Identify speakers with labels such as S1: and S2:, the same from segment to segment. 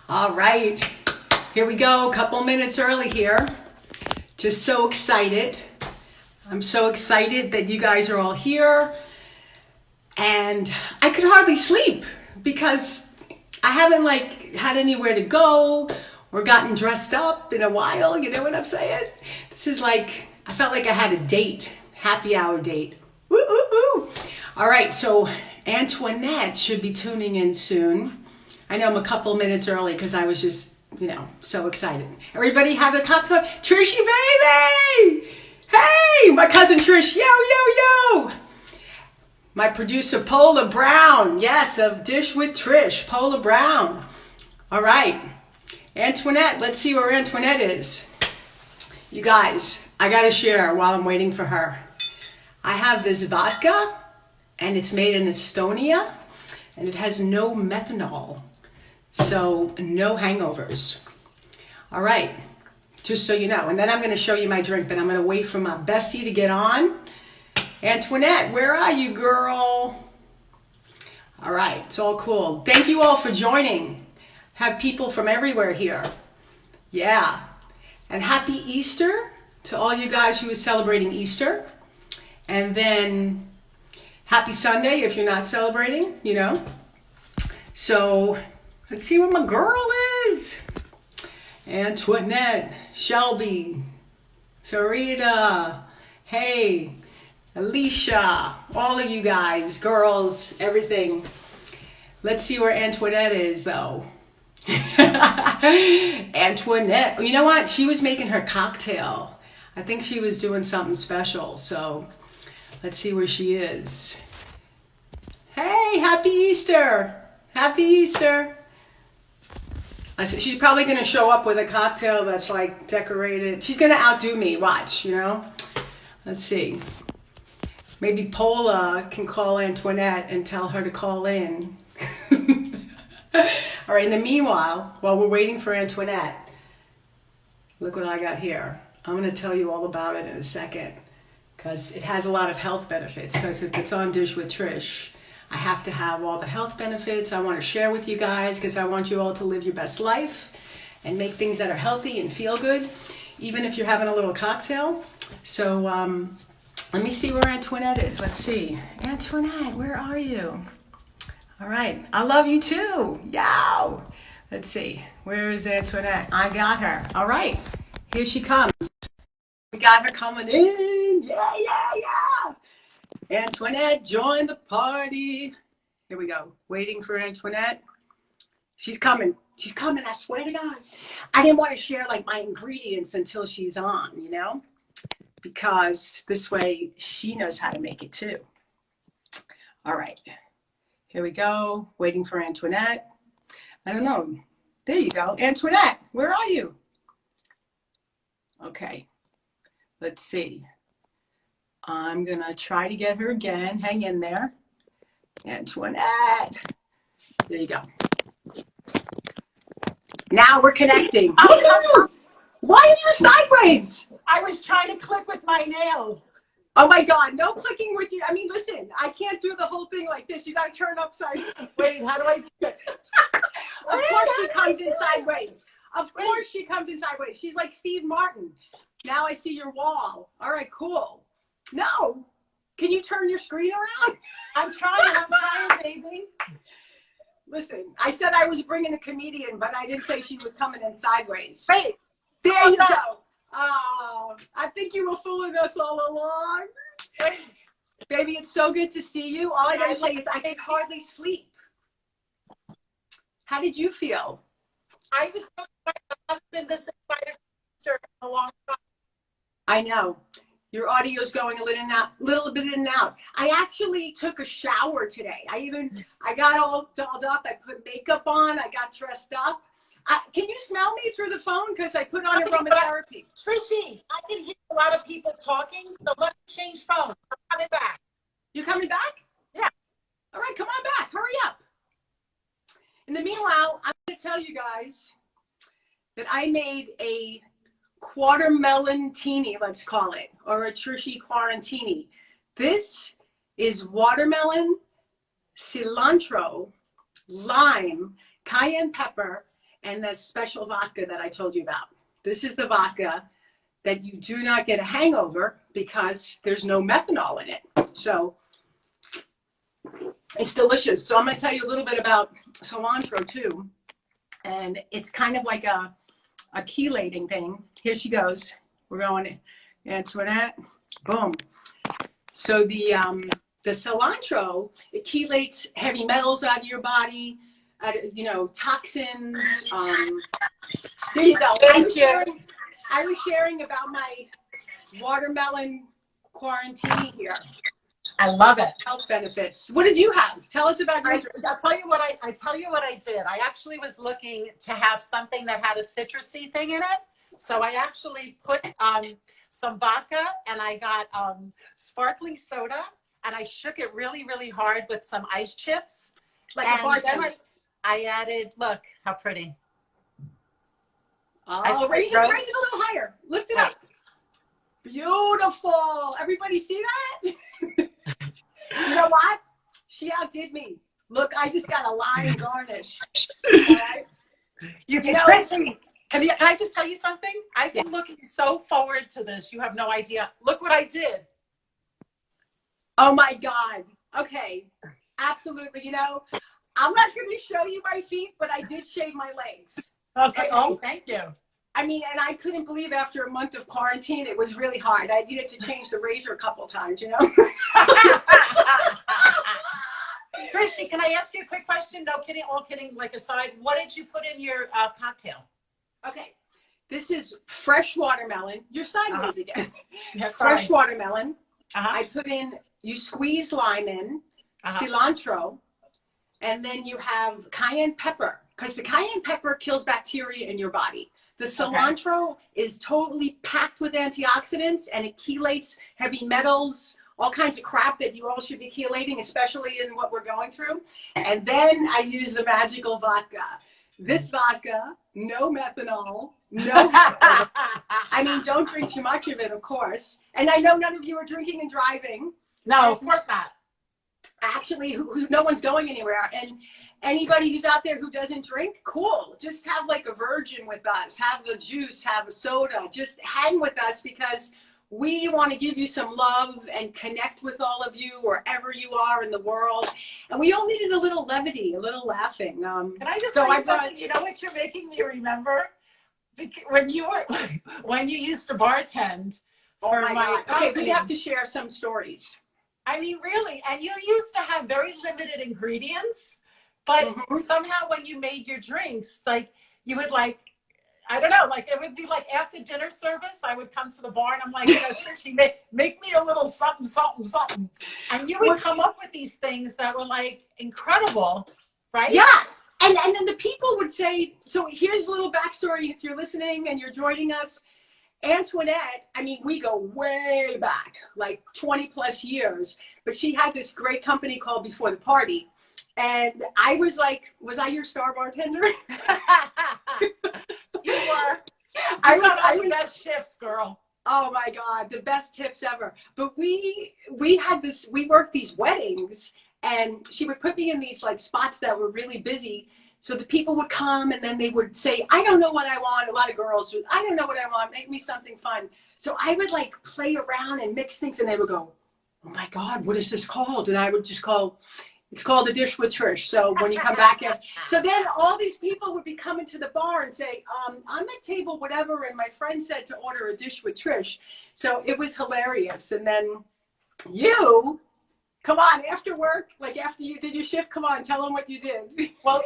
S1: All right, here we go. A couple minutes early here. Just so excited. I'm so excited that you guys are all here. And I could hardly sleep because I haven't had anywhere to go or gotten dressed up in a while. You know what I'm saying? This is I felt like I had a date, happy hour date. Woo, woo, woo. All right, so Antoinette should be tuning in soon. I know I'm a couple minutes early because I was just, so excited. Everybody have their cocktail? Trishy baby! Hey, my cousin Trish, yo, yo, yo! My producer Paula Brown, yes, of Dish with Trish, Paula Brown. All right, Antoinette, let's see where Antoinette is. You guys, I gotta share while I'm waiting for her. I have this vodka, and it's made in Estonia, and it has no methanol, so no hangovers. All right, just so you know. And then I'm gonna show you my drink, but I'm gonna wait for my bestie to get on. Antoinette, where are you, girl? All right, it's all cool. Thank you all for joining. Have people from everywhere here. Yeah, and happy Easter to all you guys who are celebrating Easter. And then happy Sunday if you're not celebrating, So let's see where my girl is. Antoinette, Shelby, Sarita, hey, Alicia, all of you guys, girls, everything. Let's see where Antoinette is though. Antoinette, you know what? She was making her cocktail. I think she was doing something special, so let's see where she is. Hey, happy Easter. Happy Easter. She's probably going to show up with a cocktail that's decorated. She's going to outdo me, watch, Let's see. Maybe Paula can call Antoinette and tell her to call in. All right, in the meanwhile, while we're waiting for Antoinette, look what I got here. I'm going to tell you all about it in a second because it has a lot of health benefits. Because if it's on Dish with Trish, I have to have all the health benefits I want to share with you guys because I want you all to live your best life and make things that are healthy and feel good, even if you're having a little cocktail. So let me see where Antoinette is. Let's see. Antoinette, where are you? All right. I love you too. Yow. Let's see. Where is Antoinette? I got her. All right. Here she comes. We got her coming in. Yeah, yeah, yeah. Antoinette, join the party. Here we go. Waiting for Antoinette. She's coming. She's coming. I swear to God. I didn't want to share my ingredients until she's on, because this way she knows how to make it too. All right. Here we go. Waiting for Antoinette. I don't know. There you go. Antoinette, where are you? Okay. Let's see. I'm going to try to get her again. Hang in there. Antoinette. There you go. Now we're connecting. Why are you sideways?
S2: I was trying to click with my nails.
S1: Oh my God, no clicking with you. I mean, listen, I can't do the whole thing like this. You got to turn upside.
S2: Wait, how do I do it?
S1: Of course she comes in sideways. Of course she comes in sideways. She's like Steve Martin. Now I see your wall. All right, cool. No. Can you turn your screen around?
S2: I'm trying, baby.
S1: Listen, I said I was bringing a comedian, but I didn't say she was coming in sideways.
S2: Wait.
S1: There you go. Oh, I think you were fooling us all along. Baby, it's so good to see you. All I gotta say is I could hardly sleep. How did you feel?
S2: I was so excited. I've been this excited for a long time.
S1: I know. Your audio's going a little bit in and out. I actually took a shower today. I got all dolled up. I put makeup on. I got dressed up. Can you smell me through the phone? Because I put on aromatherapy.
S2: Trishy, I can hear a lot of people talking, so let me change phones. I'm coming back.
S1: You coming back?
S2: Yeah.
S1: All right, come on back. Hurry up. In the meanwhile, I'm going to tell you guys that I made a quartermelon teeny, let's call it, or a Trishy quarantini. This is watermelon, cilantro, lime, cayenne pepper, and the special vodka that I told you about. This is the vodka that you do not get a hangover because there's no methanol in it. So it's delicious. So I'm going to tell you a little bit about cilantro too. And it's kind of like a chelating thing. Here she goes. We're going Antoinette. Boom. So the cilantro, it chelates heavy metals out of your body, you know, toxins. There you go. I was sharing about my watermelon quarantine here.
S2: I love it.
S1: Health benefits. What did you have? Tell us about your drink.
S2: I'll tell you what I tell you what I did. I actually was looking to have something that had a citrusy thing in it. So I actually put some vodka and I got sparkling soda and I shook it really, really hard with some ice chips.
S1: Like
S2: and
S1: a bartender.
S2: then I added, look how pretty.
S1: Oh, raise it a little higher. Lift it up. Beautiful. Everybody see that? You know what? She outdid me. Look, I just got a lime garnish. Right?
S2: You know, can I just tell you something? I've been looking so forward to this. You have no idea. Look what I did.
S1: Oh my God. Okay. Absolutely. You know, I'm not going to show you my feet, but I did shave my legs.
S2: Okay. Oh, thank you.
S1: I mean, and I couldn't believe after a month of quarantine, it was really hard. I needed to change the razor a couple times, you know?
S2: Christy, can I ask you a quick question? No kidding, all kidding, like aside. What did you put in your cocktail?
S1: Okay. This is fresh watermelon. You're sideways again.
S2: Yeah,
S1: fresh watermelon. I put in, you squeeze lime in, cilantro, and then you have cayenne pepper, because the cayenne pepper kills bacteria in your body. The cilantro is totally packed with antioxidants and it chelates heavy metals, all kinds of crap that you all should be chelating, especially in what we're going through. And then I use the magical vodka. This vodka, no methanol, no. I mean, don't drink too much of it, of course. And I know none of you are drinking and driving.
S2: No, of course not.
S1: Actually, no one's going anywhere. And anybody who's out there who doesn't drink, cool. Just have like a virgin with us. Have the juice, have a soda. Just hang with us because we want to give you some love and connect with all of you wherever you are in the world. And we all needed a little levity, a little laughing.
S2: Can I just tell you something? You know what you're making me remember? When you used to bartend.
S1: Oh my God. Okay, we have to share some stories.
S2: I mean, really, and you used to have very limited ingredients, but somehow when you made your drinks, like you would like, I don't know, like it would be like after dinner service, I would come to the bar and I'm like, you know, Trishi, make me a little something, something, something. And you would come up with these things that were like incredible, right?
S1: Yeah. And then the people would say, so here's a little backstory if you're listening and you're joining us. Antoinette, I mean, we go way back, like 20 plus years, but she had this great company called Before the Party. And I was like, was I your star bartender?
S2: You were. I was the best shifts, girl.
S1: Oh my God, the best tips ever. But we worked these weddings and she would put me in these like spots that were really busy. So the people would come and then they would say, I don't know what I want. A lot of girls would, I don't know what I want. Make me something fun. So I would like play around and mix things and they would go, oh my God, what is this called? And I would just call, it's called A Dish with Trish. So when you come back, so then all these people would be coming to the bar and say, I'm at table whatever. And my friend said to order a dish with Trish. So it was hilarious. And then you, come on, after work, like after you did your shift, come on, tell them what you did.
S2: Well,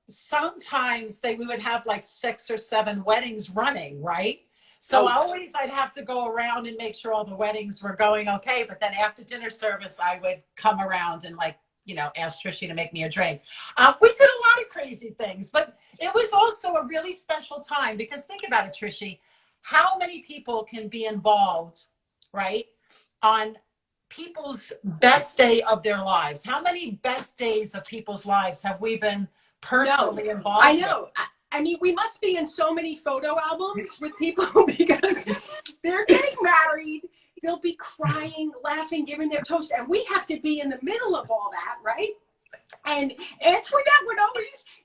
S2: sometimes we would have like 6 or 7 weddings running, right? So I'd have to go around and make sure all the weddings were going okay. But then after dinner service, I would come around and like, you know, ask Trishi to make me a drink. We did a lot of crazy things, but it was also a really special time because think about it, Trishi, how many people can be involved, right, on people's best day of their lives? How many best days of people's lives have we been personally involved
S1: I know. With? I mean, we must be in so many photo albums with people because they're getting married. They'll be crying, laughing, giving their toast. And we have to be in the middle of all that, right? And Antoinette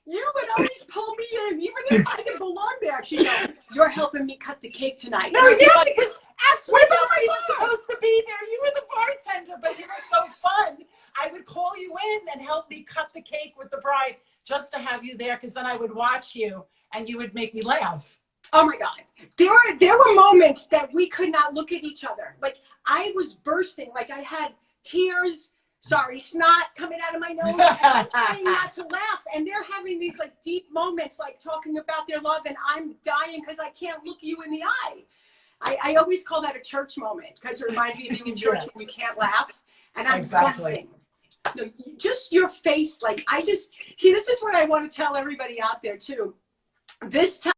S1: you would always pull me in, even if I didn't belong there. She'd go, "You're helping me cut the cake tonight."
S2: No, yeah, because actually
S1: Where
S2: nobody
S1: am
S2: was
S1: I?
S2: supposed to be there. You were the bartender, but you were so fun. I would call you in and help me cut the cake with the bride just to have you there, because then I would watch you and you would make me laugh.
S1: Oh my God. There were moments that we could not look at each other. Like I was bursting, like I had tears, snot coming out of my nose, and I'm trying not to laugh. And they're having these like deep moments, like talking about their love, and I'm dying because I can't look you in the eye. I always call that a church moment because it reminds me of being in church when you can't laugh. And I'm busting. No, just your face, like see, this is what I want to tell everybody out there too. This time,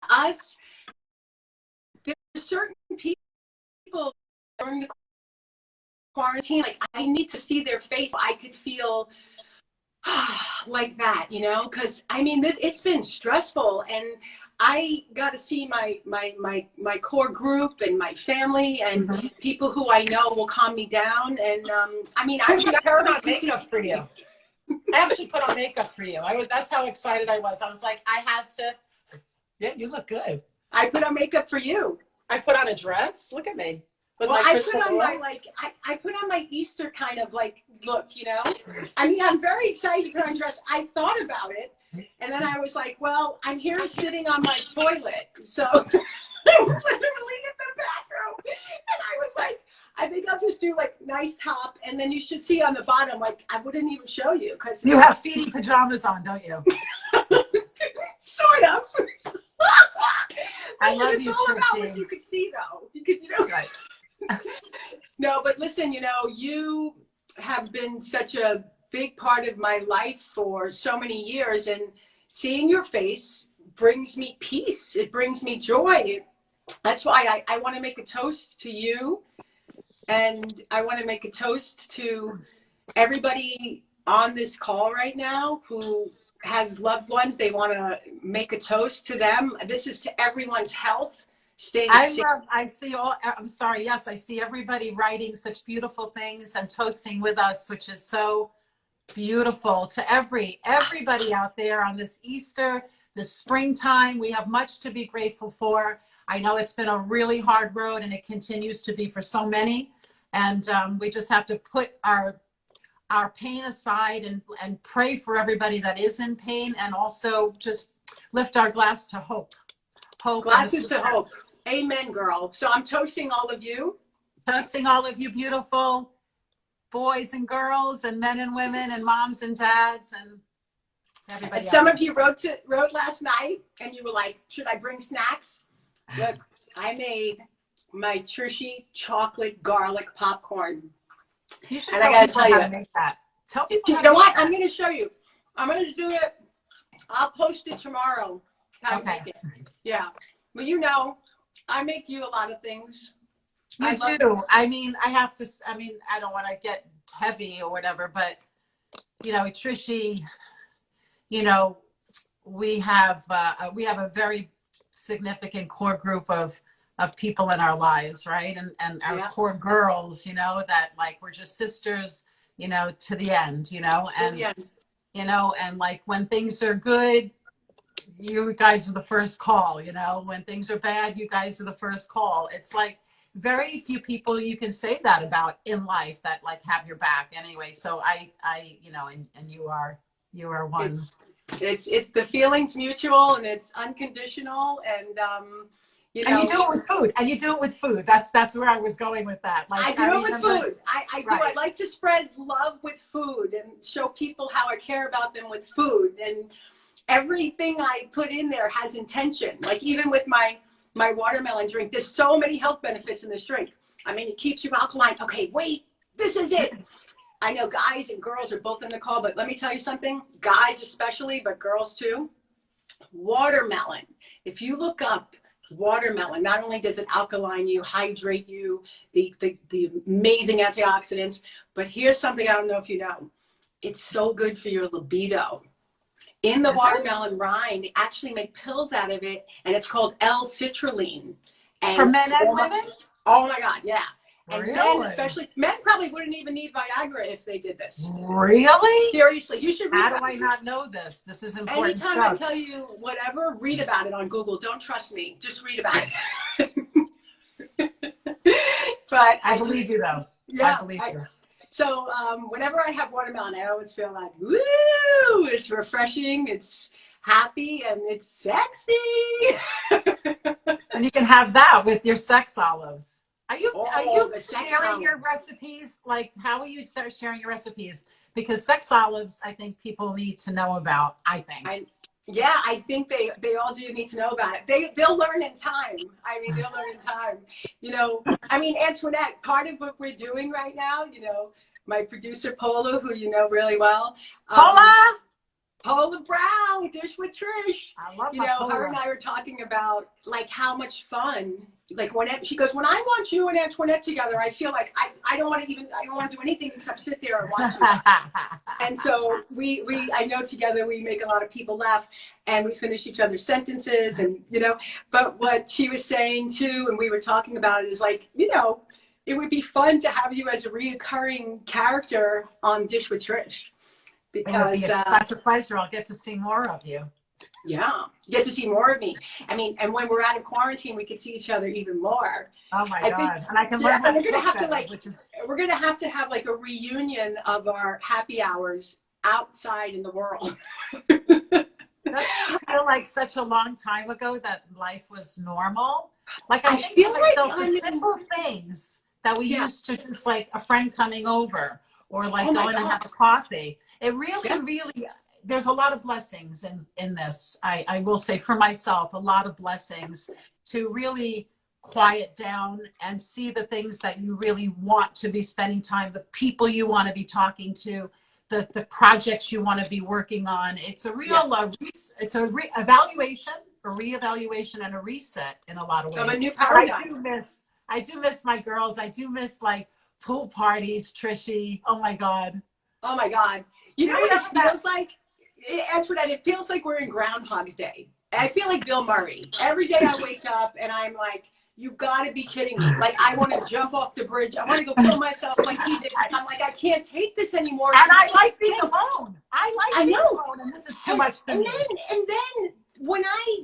S1: us, there's certain people during the quarantine, like I need to see their face. I could feel like that, because I mean, it's been stressful, and I got to see my core group and my family and people who I know will calm me down. And I mean, I
S2: put on makeup for you. I actually put on makeup for you. That's how excited I was. I was like, I had to. Yeah, you look good.
S1: I put on makeup for you.
S2: I put on a dress. Look at me.
S1: Well, I put on I put on my Easter kind of like look, I mean, I'm very excited to put on a dress. I thought about it, and then I was like, well, I'm here sitting on my toilet, so I'm literally in the bathroom, and I was like, I think I'll just do like nice top, and then you should see on the bottom, like I wouldn't even show you because
S2: you have feety pajamas on, don't you?
S1: Sort of.
S2: I love you,
S1: all
S2: Trish.
S1: about what you could see, though. You could,
S2: Right.
S1: No, but listen, you have been such a big part of my life for so many years, and seeing your face brings me peace. It brings me joy. That's why I want to make a toast to you, and I want to make a toast to everybody on this call right now who has loved ones. They want to make a toast to them. This is to everyone's health.
S2: I see everybody writing such beautiful things and toasting with us, which is so beautiful. To everybody out there on this Easter, this springtime, we have much to be grateful for. I know it's been a really hard road, and it continues to be for so many. And we just have to put our pain aside and pray for everybody that is in pain, and also just lift our glass to hope.
S1: Glasses to hope. Amen, girl. So I'm toasting all of you.
S2: Toasting all of you beautiful boys and girls and men and women and moms and dads and everybody.
S1: And some of you wrote last night and you were like, should I bring snacks? Look, I made my Trishy chocolate garlic popcorn.
S2: You should tell people how to make that. Tell people
S1: you know what? I'm going to show you. I'm going to do it. I'll post it tomorrow.
S2: Okay.
S1: Yeah. Well, I make you a lot of things.
S2: You do. I mean, I don't want to get heavy or whatever, but, Trishy, we have a very significant core group of people in our lives, right? And our core girls, that like we're just sisters, to the end, and like when things are good, you guys are the first call, when things are bad, you guys are the first call. It's like very few people you can say that about in life that like have your back anyway. So I and you are one.
S1: It's the feelings mutual, and it's unconditional, and
S2: and you do it with food, and you do it with food. That's where I was going with that. Like
S1: I do it with food. I do. Right. I like to spread love with food and show people how I care about them with food, and everything I put in there has intention. Like even with my watermelon drink, there's so many health benefits in this drink. I mean, it keeps you alkaline. Okay, wait, this is it. I know guys and girls are both in the call, but let me tell you something, guys especially, but girls too. Watermelon. If you look up watermelon, not only does it alkaline you, hydrate you, the amazing antioxidants, but here's something I don't know if you know. It's so good for your libido. In the watermelon rind, they actually make pills out of it, and it's called L-citrulline.
S2: For men and women?
S1: Oh my God, yeah. And men,
S2: Really?
S1: especially, men probably wouldn't even need Viagra if they did this.
S2: Really?
S1: Seriously, you should read
S2: How
S1: about
S2: do I
S1: it.
S2: not know this? This is important
S1: Anytime I
S2: stuff.
S1: tell you whatever, read about it on Google. Don't trust me. Just read about it. But
S2: I believe you, though.
S1: yeah.
S2: I believe you.
S1: So whenever I have watermelon, I always feel like, woo, it's refreshing, it's happy, and it's sexy.
S2: And you can have that with your sex olives. Are you
S1: The sex
S2: sharing your
S1: olives.
S2: recipes? Like, how are you sharing your recipes? Because sex olives, I think people need to know about. I think.
S1: Yeah, I think they all do need to know about it. They'll learn in time. I mean, they'll learn in time. You know, I mean, Antoinette, part of what we're doing right now, you know, my producer Paula, who you know really well.
S2: Paula!
S1: Paula Brown, Dish with Trish.
S2: I love
S1: You
S2: my
S1: know,
S2: Paula.
S1: her and I were talking about like how much fun. Like she goes, when I watch you and Antoinette together, I feel like I don't want to do anything except sit there and watch you. And so I know together we make a lot of people laugh and we finish each other's sentences and, you know, but what she was saying too, and we were talking about it is like, you know, it would be fun to have you as a reoccurring character on Dish with Trish.
S2: It would be
S1: Because
S2: such a pleasure. I'll get to see more of you.
S1: yeah, you get to see more of me. I mean, and when we're out of quarantine, we could see each other even more.
S2: Oh my God. And I can learn how to cook better,
S1: we're going to have like a reunion of our happy hours outside in the world.
S2: Doesn't it feel like such a long time ago that life was normal? Like I think to myself, the simple things that we used to just like a friend coming over or like going and have a coffee. It really, really, there's a lot of blessings in this. I will say for myself, a lot of blessings to really quiet down and see the things that you really want to be spending time, the people you want to be talking to, the projects you want to be working on. It's a real, evaluation, a reevaluation and a reset in a lot of ways.
S1: Of a new paradigm.
S2: I do miss my girls. I do miss like pool parties, Trishy. Oh my God.
S1: Oh my God. You know what it feels like? Antoinette, it feels like we're in Groundhog's Day. I feel like Bill Murray. Every day I wake up and I'm like, you gotta be kidding me. Like, I want to jump off the bridge. I want to go kill myself like he did. I'm like, I can't take this anymore.
S2: And I like being alone. I like being alone, and this is too much for me.
S1: And then when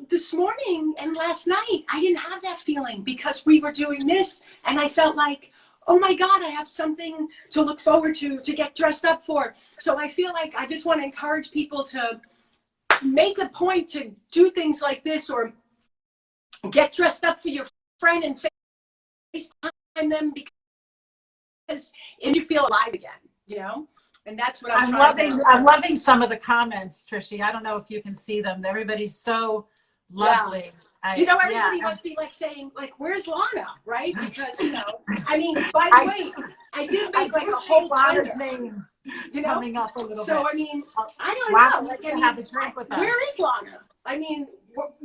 S1: this morning and last night, I didn't have that feeling because we were doing this and I felt like, oh my God, I have something to look forward to get dressed up for. So I feel like I just want to encourage people to make a point to do things like this or get dressed up for your friend and FaceTime them because you feel alive again, you know? And that's what I'm
S2: loving some of the comments, Trishy. I don't know if you can see them. Everybody's so lovely.
S1: Yeah. Everybody must be like saying, like, where's Lana, right? Because, I mean, by the way, I did make like a whole Lana's
S2: name coming up a little bit.
S1: So, I mean, I don't know. Like,
S2: have a drink with us.
S1: Where is Lana? I mean,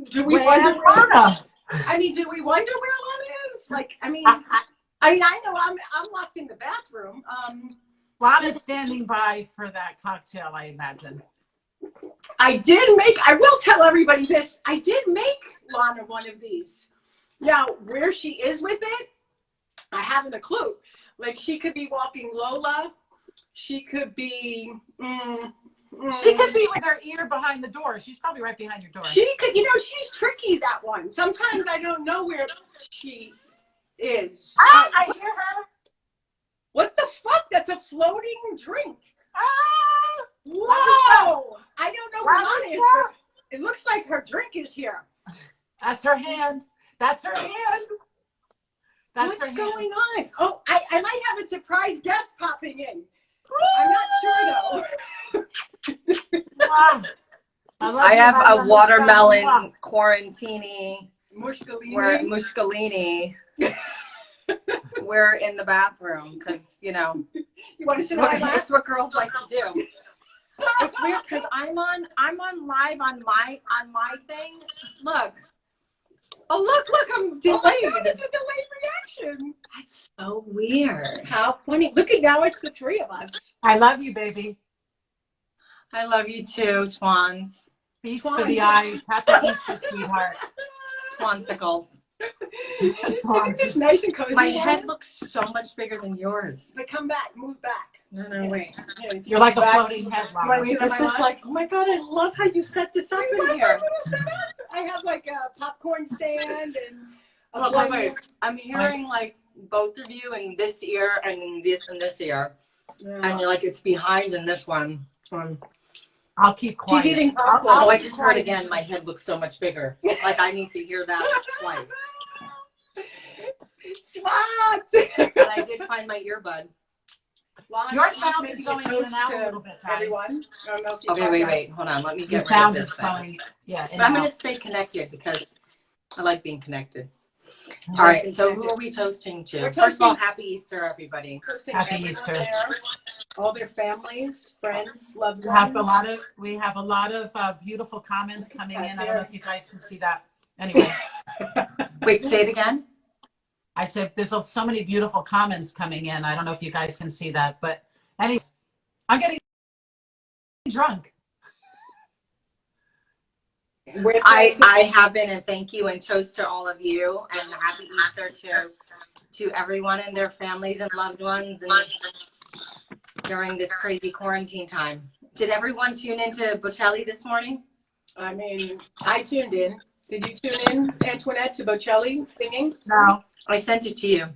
S1: do we
S2: wonder where Lana?
S1: I mean, do we wonder where Lana is? Like, I mean, I know I'm locked in the bathroom.
S2: Lana's standing by for that cocktail, I imagine.
S1: I will tell everybody this. I did make Lana one of these. Now, where she is with it, I haven't a clue. Like, she could be walking Lola. She could be...
S2: She could be with her ear behind the door. She's probably right behind your door.
S1: She could, she's tricky, that one. Sometimes I don't know where she is.
S2: I hear her.
S1: What the fuck? That's a floating drink.
S2: Whoa!
S1: I don't know where Lana is. It looks like her drink is here.
S2: That's her hand. That's her hand.
S1: What's going on? Oh, I might have a surprise guest popping in. I'm not sure though.
S3: I have a watermelon quarantini. Mushkalini. We're in the bathroom because
S1: you want to sit on my
S3: it's what girls like to do. It's weird because I'm on live on my thing. Look. Oh look, I'm delayed.
S1: Oh my God, it's a delayed reaction.
S3: That's so weird.
S1: How funny. Look at now, it's the three of us.
S2: I love you, baby.
S3: I love you too, Twans.
S2: Peace for the eyes. Happy Easter, sweetheart.
S3: Twansickles.
S1: It's nice and cozy.
S4: My head looks so much bigger than yours.
S1: But come back, move back.
S4: No, wait.
S1: Here, if you
S2: You're like a
S1: move back-
S2: floating head, Lana.
S1: Wait,
S4: This is like, oh my God, I love how you set this up in here.
S1: I have like a popcorn stand and a
S4: Look,
S1: blender.
S4: wait. I'm hearing like both of you in this ear and in this ear. And you're like, it's behind in this one.
S2: I'll keep quiet.
S1: She's eating
S2: I'll-
S1: popcorn.
S2: I'll
S4: Oh, I
S2: keep
S4: just heard
S2: quiet.
S4: again, my head looks so much bigger. Like I need to hear that twice.
S1: Smart.
S4: And I did find my earbud.
S2: Your sound is going in and out a little bit, guys.
S1: Everyone. I don't know if you
S4: Okay,
S1: talk
S4: wait,
S1: out.
S4: wait. Hold on. Let me
S2: Your
S4: get rid of
S2: sound
S4: this
S2: is
S4: thing.
S2: going, yeah. in
S4: But I'm
S2: and
S4: going to
S2: out.
S4: stay connected because I like being connected. All right, so who are we toasting to?
S1: We're
S4: First of all,
S1: toasting-
S4: happy Easter, everybody.
S1: Toasting
S2: Happy
S1: everyone
S2: Easter.
S1: there, all their families, friends, loved
S2: We
S1: ones.
S2: have a lot of beautiful comments coming in. I don't know if you guys can see that. Anyway,
S4: Wait, say it again.
S2: I said there's so many beautiful comments coming in. I don't know if you guys can see that, but anyway, I'm getting drunk.
S1: We're
S4: I
S1: toasting-
S4: have been, and thank you, and toast to all of you, and happy Easter to everyone and their families and loved ones, and during this crazy quarantine time. Did everyone tune into Bocelli this morning?
S1: I mean, I tuned in. Did you tune in, Antoinette, to Bocelli singing?
S2: No,
S4: I sent it to you.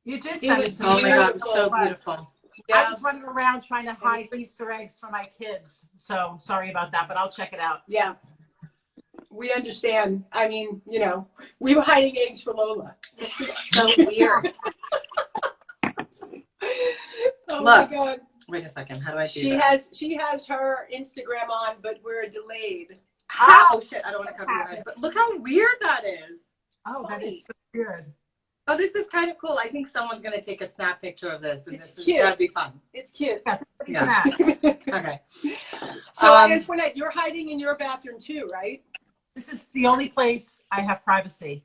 S2: you did
S1: It
S2: send it
S1: was
S2: to me.
S4: Oh my God, it was so
S2: But
S4: beautiful.
S2: I was running around trying to hide Easter eggs for my kids. So sorry about that, but I'll check it out.
S1: Yeah. We understand. I mean, you know, we were hiding eggs for Lola.
S4: This is so weird.
S1: Oh
S4: Look.
S1: my God.
S4: Wait a second. How do I do
S1: She
S4: that?
S1: has her Instagram on, but we're delayed.
S4: How? Oh shit! I don't want to cover your eyes, but look how weird that is.
S2: Oh, that is so weird.
S4: Oh, this is kind of cool. I think someone's gonna take a snap picture of this, and
S1: It's
S4: this is
S1: cute.
S4: gotta be fun.
S1: It's cute.
S2: That's pretty
S4: Yeah.
S2: sad.
S4: Okay.
S1: So
S4: Um,
S1: Antoinette, you're hiding in your bathroom too, right?
S2: This is the only place I have privacy.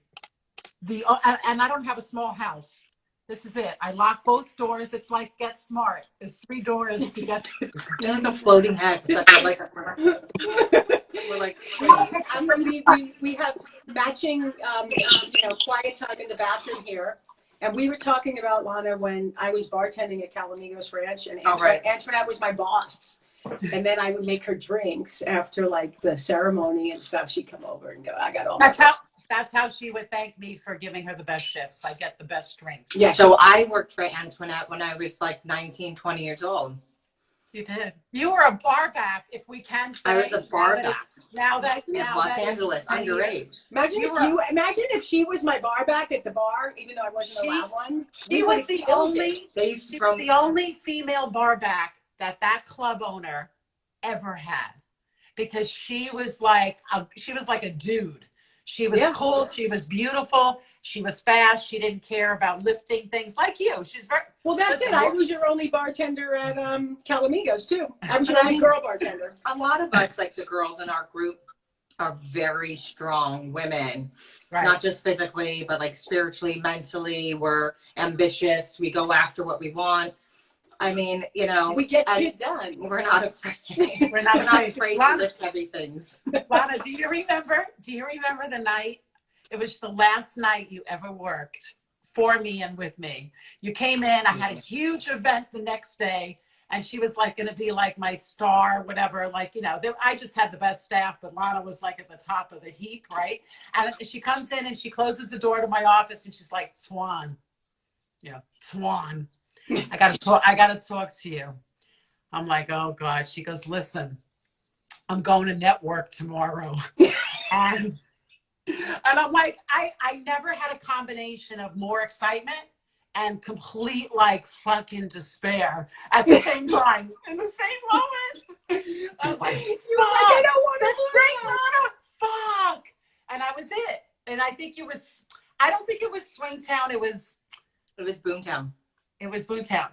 S2: And I don't have a small house. This is it. I lock both doors. It's like Get Smart. There's 3 doors to get.
S4: You're like a floating head. It's like we're like.
S1: We have matching, quiet time in the bathroom here. And we were talking about, Lana, when I was bartending at Calamigos Ranch, and
S4: Oh, right.
S1: Antoinette was my boss. And then I would make her drinks after like the ceremony and stuff. She'd come over and go, I got all
S2: That's how she would thank me for giving her the best shifts. I get the best drinks.
S1: Yeah.
S4: So I worked for Antoinette when I was like 19, 20 years old.
S2: You did. You were a bar back, if we can say.
S4: I was a bar back
S2: Now
S4: in
S2: that
S4: Los
S2: is
S4: Angeles,
S2: 20 years.
S4: underage.
S1: Imagine if she was my bar back at the bar, even though I wasn't allowed one.
S2: She was the only
S4: They used to
S2: She
S4: throw
S2: was the only female bar back that club owner ever had, because she was like a dude. She was cool. She was beautiful. She was fast. She didn't care about lifting things like you. She's very
S1: Well, that's
S2: Listen,
S1: it. I was your only bartender at Calamigos too. I was your only girl bartender.
S4: a lot of us, like the girls in our group, are very strong women.
S2: right.
S4: Not just physically, but like spiritually, mentally. We're ambitious. We go after what we want. I mean,
S1: We get
S4: and
S1: shit done.
S4: we're not afraid.
S2: We're not
S4: We're not
S2: afraid.
S4: afraid to
S2: Lana,
S4: lift heavy things.
S2: Lana, do you remember the night? It was the last night you ever worked for me and with me. You came in. I had a huge event the next day, and she was like going to be like my star, whatever. Like, I just had the best staff, but Lana was like at the top of the heap, right? And she comes in and she closes the door to my office, and she's like, Swan, I gotta talk to you. I'm like, oh God. She goes, listen, I'm going to network tomorrow. and I'm like, I never had a combination of more excitement and complete like fucking despair at the same time. In the same moment. I was like,
S1: I don't want
S2: that's great, Lana. Fuck. And I was it. And I don't think it was Swingtown. It was
S4: Boomtown.
S2: Boomtown.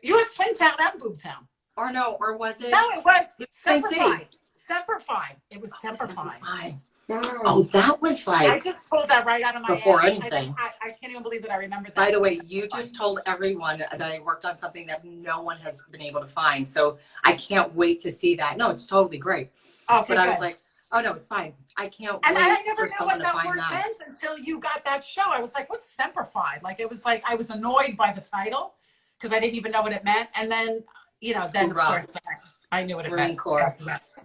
S2: You had Swingtown and Boomtown.
S4: Or was it?
S2: No, it was
S4: Sin
S2: Semper
S4: City.
S2: Fi. Semper Fi. It was Semper Fi.
S4: Fi. Oh, that was
S2: I
S4: like.
S2: just pulled that right out of my
S4: Before
S2: ass.
S4: anything.
S2: I can't even believe that I remembered that.
S4: By the
S2: It was
S4: way,
S2: Semper
S4: you
S2: Fi.
S4: just told everyone that I worked on something that no one has been able to find. So I can't wait to see that. No, it's totally great.
S2: Okay,
S4: But I was
S2: good.
S4: like, Oh no, it's fine. I can't
S2: And
S4: wait
S2: I never
S4: for
S2: knew
S4: someone
S2: what
S4: to
S2: that
S4: find
S2: word
S4: that.
S2: meant until you got that show. I was like, what's Semperfi? Like, it was like, I was annoyed by the title because I didn't even know what it meant. And then, then of
S4: Hoorah.
S2: course I knew what it
S4: Marine
S2: meant.
S4: Corps.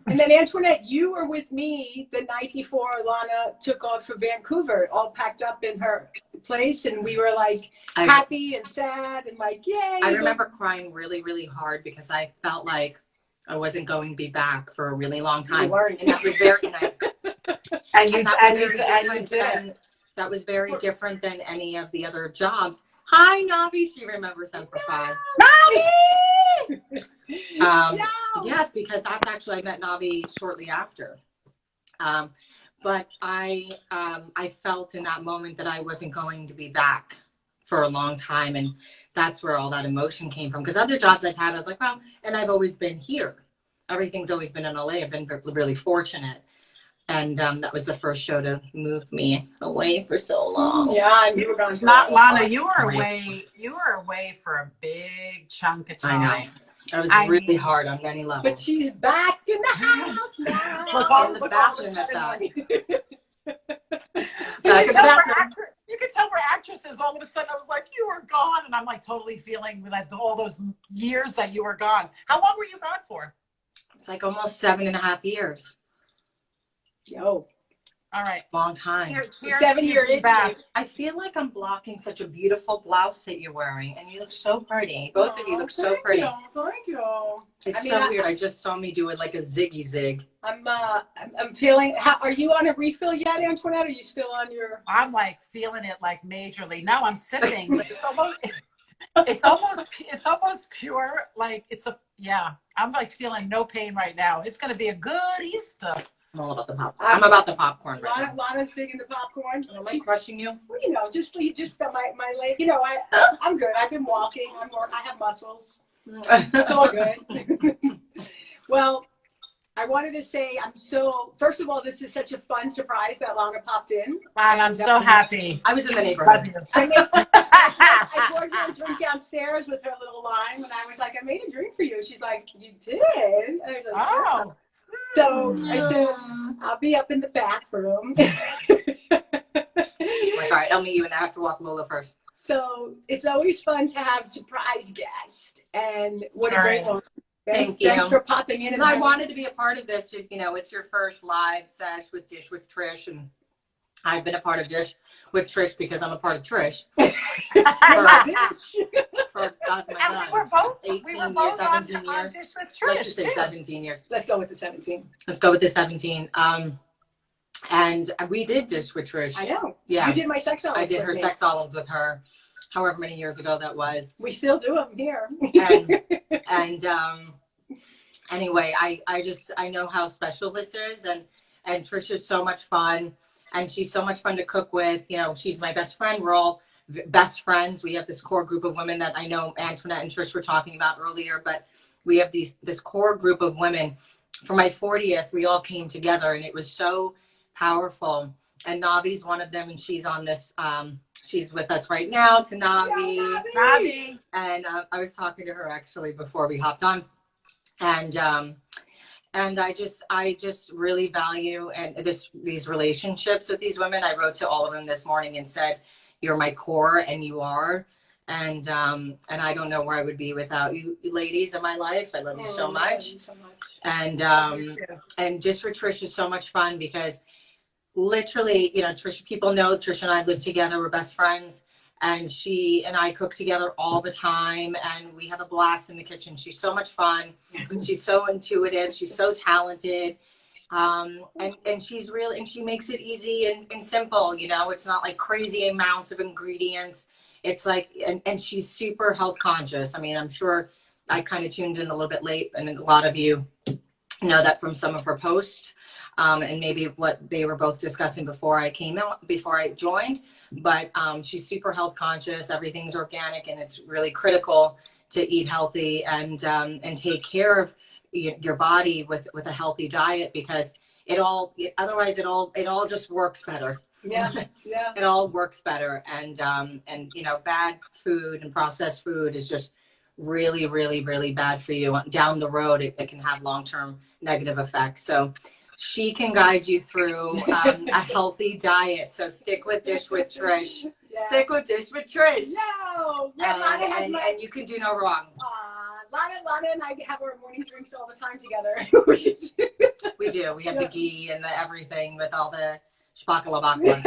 S1: And then Antoinette, you were with me the night before Lana took off for Vancouver, all packed up in her place, and we were like happy and sad and like, yay.
S4: I remember crying really, really hard because I felt like I wasn't going to be back for a really long time. And that was very that was very different than any of the other jobs. Hi, Navi. She remembers Semperfi.
S1: Navi!
S4: Yes, because that's actually, I met Navi shortly after. But I felt in that moment that I wasn't going to be back for a long time. And that's where all that emotion came from. Because other jobs I've had, I was like, well, and I've always been here. Everything's always been in LA. I've been really fortunate. And that was the first show to move me away for so long.
S1: Yeah, and you were gone.
S2: Not Lana, you were away for a big chunk of time.
S4: I know. I was really hard on many levels.
S1: But she's back in the house now.
S4: In the bathroom at that.
S2: You could tell we're actresses. All of a sudden, I was like, you were gone. And I'm like totally feeling like all those years that you were gone. How long were you gone for?
S4: It's like almost 7.5 years.
S1: Yo.
S2: All right.
S4: Long time.
S1: 7 years back.
S4: I feel like I'm blocking such a beautiful blouse that you're wearing, and you look so pretty. Both of you look so pretty.
S1: Thank you.
S4: It's so weird. I just saw me do it like a ziggy zig.
S1: I'm feeling. Are you on a refill yet, Antoinette? Are you still on your?
S2: I'm like feeling it like majorly. No, I'm sipping, but it's almost pure. Like I'm like feeling no pain right now. It's gonna be a good Easter.
S4: I'm all about the popcorn. I'm about the popcorn right now.
S1: Lana's digging the popcorn.
S4: Am I crushing you?
S1: Well, just my leg. I'm good. I've been walking. I have muscles. It's all good. Well, I wanted to say first of all, this is such a fun surprise that Lana popped in.
S2: And I'm so happy.
S4: I was in the neighborhood.
S1: I poured her a drink downstairs with her little lime, and I was like, I made a drink for you. She's like, you did? I was like,
S2: oh.
S1: So I said, I'll be up in the bathroom.
S4: Like, all right, I'll meet you, and I have to walk Lola first.
S1: So it's always fun to have surprise guests, and what a great one. Thanks for popping in.
S4: I wanted to be a part of this. It's your first live sesh with Dish with Trish, and I've been a part of Dish with Trish because I'm a part of Trish. For God, my God.
S2: We were both
S4: 18
S2: years,
S4: on 17
S2: on
S4: years.
S2: Dish with Trish,
S4: Let's just say 17 years.
S1: Let's go with the 17.
S4: Let's go with the 17. And we did Dish with Trish.
S1: I know.
S4: Yeah.
S1: You did my sex olives.
S4: I did her sex olives with her, however many years ago that was.
S1: We still do them here.
S4: And anyway, I know how special this is, and Trish is so much fun, and she's so much fun to cook with. She's my best friend. We're all best friends. We have this core group of women that I know Antoinette and Trish were talking about earlier, but we have this core group of women. For my 40th, we all came together, and it was so powerful. And Navi's one of them, and she's on this. She's with us right now. To Navi.
S2: Navi.
S4: And I was talking to her actually before we hopped on, and I just really value these relationships with these women. I wrote to all of them this morning and said, "You're my core, and you are." And I don't know where I would be without you ladies in my life. I love you so much.
S1: Love you so much.
S4: And just for Trish is so much fun because literally, Trish, people know Trish and I live together. We're best friends, and she and I cook together all the time, and we have a blast in the kitchen. She's so much fun. She's so intuitive. She's so talented. And she's really, and she makes it easy and simple. It's not like crazy amounts of ingredients. It's like, and she's super health conscious. I mean, I'm sure I kind of tuned in a little bit late, and a lot of you know that from some of her posts, and maybe what they were both discussing before I joined. But she's super health conscious. Everything's organic, and it's really critical to eat healthy and take care of your body with a healthy diet, because otherwise it all just works better.
S1: Yeah.
S4: It all works better, and bad food and processed food is just really, really, really bad for you. Down the road, it can have long-term negative effects. So she can guide you through a healthy diet. So stick with Dish with Trish.
S3: Yeah.
S4: Stick with Dish with Trish.
S3: No. Yeah, Lana has my.
S4: And you can do no wrong.
S3: Lana and I have our morning drinks all the time together.
S4: We do. We have the ghee and the everything with all the shpakalabakla.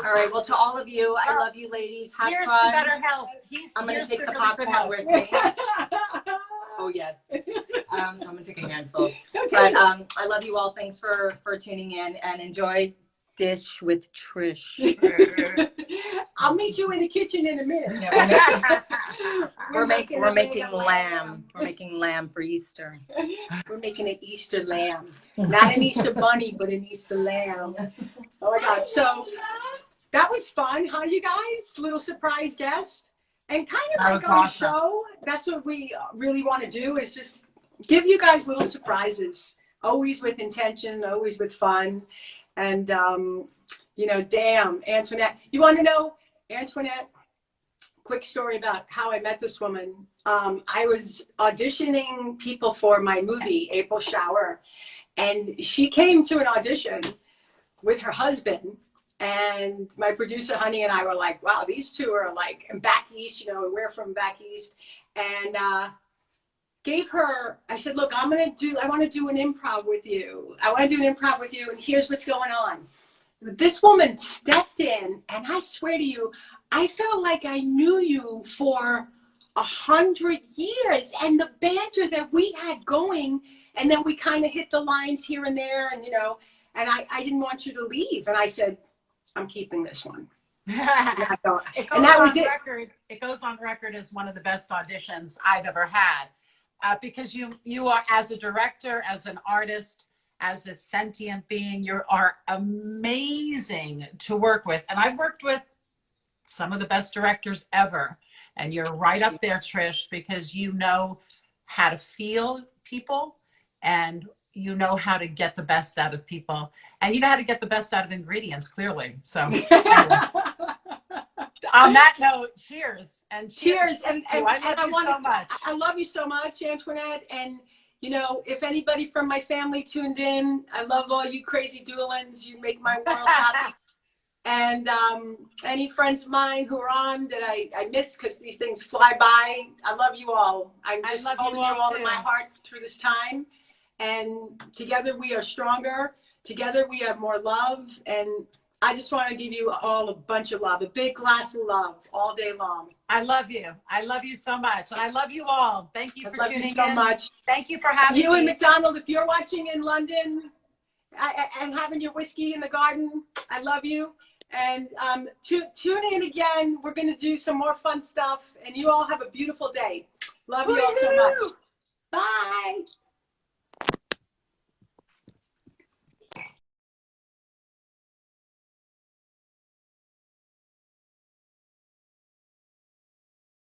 S4: All right. Well, to all of you, I love you, ladies. Have
S2: Here's
S4: fun.
S2: to better health.
S4: I'm gonna
S2: Here's
S4: take
S2: to
S4: the
S2: really good
S4: popcorn
S2: health.
S4: with me. Oh yes. I'm gonna take a handful.
S3: Don't
S4: But
S3: take
S4: I love you all. Thanks for tuning in and enjoy Dish with Trish.
S3: I'll meet you in the kitchen in a minute.
S4: We're making
S3: a
S4: lamb. We're making lamb for Easter.
S3: We're making an Easter lamb. Not an Easter bunny, but an Easter lamb. Oh my God. So that was fun, huh, you guys? Little surprise guest. And kind of
S2: That
S3: like
S2: was
S3: on the
S2: awesome.
S3: show, that's what we really want to do is just give you guys little surprises. Always with intention, always with fun. And, you know, damn, Antoinette. You want to know, Antoinette, quick story about how I met this woman. I was auditioning people for my movie, April Shower. And she came to an audition with her husband. And my producer, Honey, and I were like, wow, these two are like back east, you know, we're from back east. And gave her, I said, look, I want to do an improv with you. I want to do an improv with you, and here's what's going on. This woman stepped in, and I swear to you, I felt like I knew you for 100 years, and the banter that we had going, and then we kind of hit the lines here and there, and, you know, and I didn't want you to leave. And I said, I'm keeping this one.
S2: It goes
S3: And that was
S2: on
S3: it.
S2: record. It goes on record as one of the best auditions I've ever had, because you are, as a director, as an artist, as a sentient being, you are amazing to work with. And I've worked with some of the best directors ever. And you're right up there, Trish, because you know how to feel people, and you know how to get the best out of people, and you know how to get the best out of ingredients, clearly. So anyway. On that note, cheers. And
S3: Cheers. And
S2: I love you
S3: wanna
S2: so much.
S3: I love you so much, Antoinette. And, you know, if anybody from my family tuned in, I love all you crazy Doolins. You make my world happy. And any friends of mine who are on that I miss because these things fly by, I love you all. I'm just
S2: love
S3: holding
S2: you all
S3: in
S2: too.
S3: my heart through this time. And together we are stronger. Together we have more love. And I just want to give you all a bunch of love, a big glass of love all day long.
S2: I love you. I love you so much. And I love you all. Thank you for
S3: I love you
S2: tuning
S3: so
S2: in.
S3: much.
S2: Thank you for having
S3: You
S2: me.
S3: and McDonald, if you're watching in London and having your whiskey in the garden, I love you. And tune in again. We're going to do some more fun stuff. And you all have a beautiful day. Love you all so much. Bye.